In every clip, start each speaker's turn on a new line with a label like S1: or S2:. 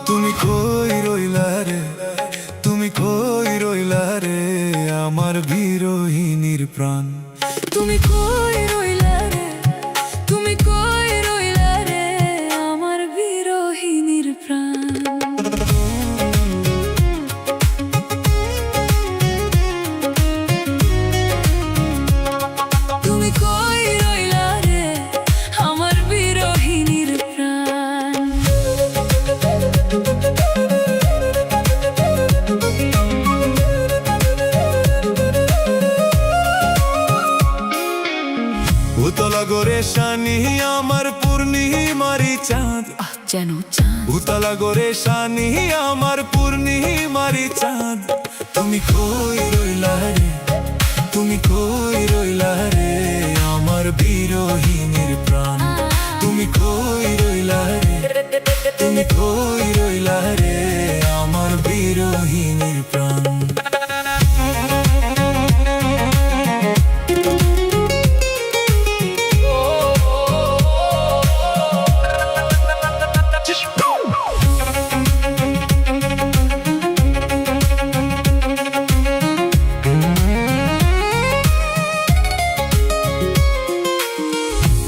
S1: তুমি কই রইলা রে, তুমি কই রইলা রে আমার বিরহিনীর প্রাণ।
S2: তুমি কই রইলা রে, তুমি কই রইলা রে আমার বিরহিনীর প্রাণ। তুমি কই রইলা রে আমার বিরহিনীর প্রাণ।
S1: উতলা গোরে শানি আমার পূর্ণিমারি চাঁদ,
S2: যেন চাঁদ।
S1: উতলা গোরে শানি আমার পূর্ণিমারি চাঁদ। তুমি কই রইলা রে, তুমি কই রইলা রে আমার বিরহিনীর প্রাণ। তুমি কই রইলা রে, তুমি কই রইলা রে আমার বিরহিনীর প্রাণ।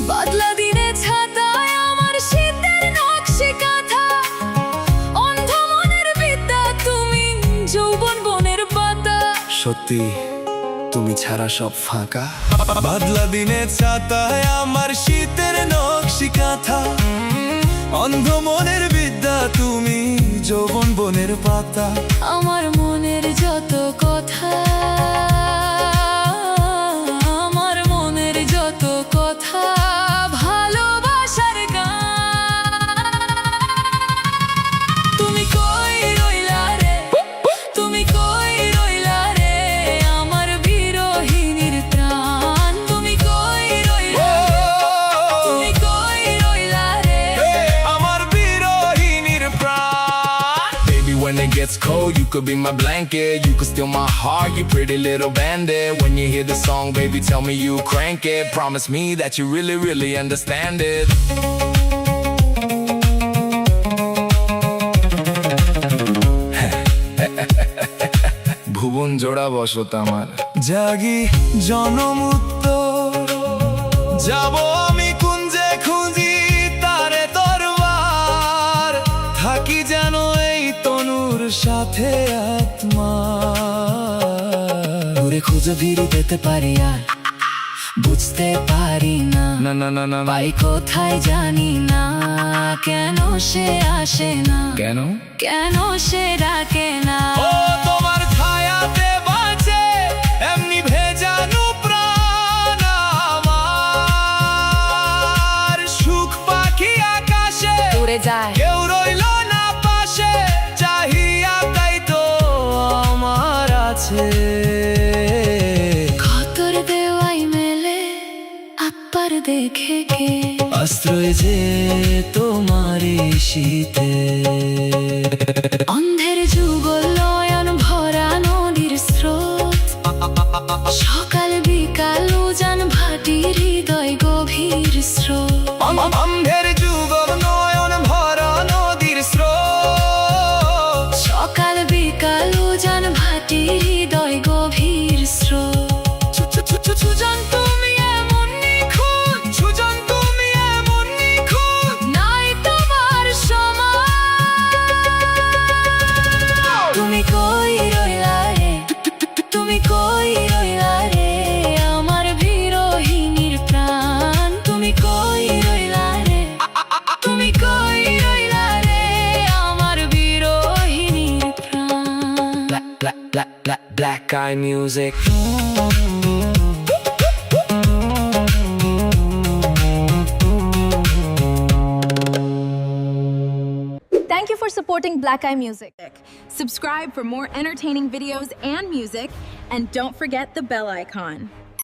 S2: বাদলা দিনে ছাতায় আমার শীতের নকশি কাঁথা, অন্ধ মনের বিদ্যা তুমি যৌবন বনের পাতা।
S3: সত্যি তুমি ছাড়া সব ফাঁকা।
S1: বাদলা দিনে ছাতায় আমার শীতের নকশি কাঁথা, অন্ধ মনের বিদ্যা তুমি যৌবন বনের পাতা।
S2: আমার মনের যত কথা, আমার মনের যত কথা ভালোবাসার গান। তুমি কই রইলা রে, তুমি কই রইলা রে আমার বিরহিনীর প্রাণ। তুমি কই রইলা রে, তুমি কই রইলা রে
S1: আমার বিরহিনীর প্রাণ।
S3: Baby, when it gets cold, you could be my blanket. You could steal my heart, you pretty little bandit. When you hear the song, baby, tell me you crank it. Promise me that you really, really understand it. ভুবন জোড়া বসত আমার।
S1: জাগি জনমুত্তর, যাব আমি কুঞ্জে খুঁজি তারে তরবার। থাকি যেন এই তনুর সাথে আত্মা।
S2: ঘুরে খুঁজে ভিড় পেতে পারি আর বুঝতে পারি না,
S3: না না না না না।
S2: পাই কোথায় জানি না। কেন সে আসে না,
S3: কেন?
S2: কেন সে ডাকে না।
S1: ও তোমার ছায়াতে বাঁচে এমনি ভেজানো প্রাণ আমার। সুখ পাখি আকাশে
S2: উড়ে যায়
S1: কেউ রইল না পাশে, চাহিয়া তাই তো আমার আছে।
S2: খতর দেওয়াই মেলে আপ্পার দেখে কে,
S1: আশ্রয় যে তোমারই শীতে।
S2: অন্ধের যুগল নয়ন ভরা নদীর স্রোত। সকাল বিকাল উজান ভাটি হৃদয় গভীর স্রোত।
S1: অন্ধের যুগল নয়ন ভরা নদীর স্রোত।
S2: সকাল বিকাল উজান ভাটি হৃদয় গভীর স্রোত। সুজন তুমি এমন নিখুঁত, সুজন তুমি এমন নিখুঁত, নাই তোমার সমান। তুমি কই রইলা রে, তুমি কই রইলা রে আমার বিরহিনীর প্রাণ। তুমি কই রইলা রে, তুমি কই রইলা রে আমার বিরহিনীর প্রাণ।
S3: Black Eye Music.
S4: Thank you for supporting Black Eye Music. Subscribe for more entertaining videos and music, and don't forget the bell icon.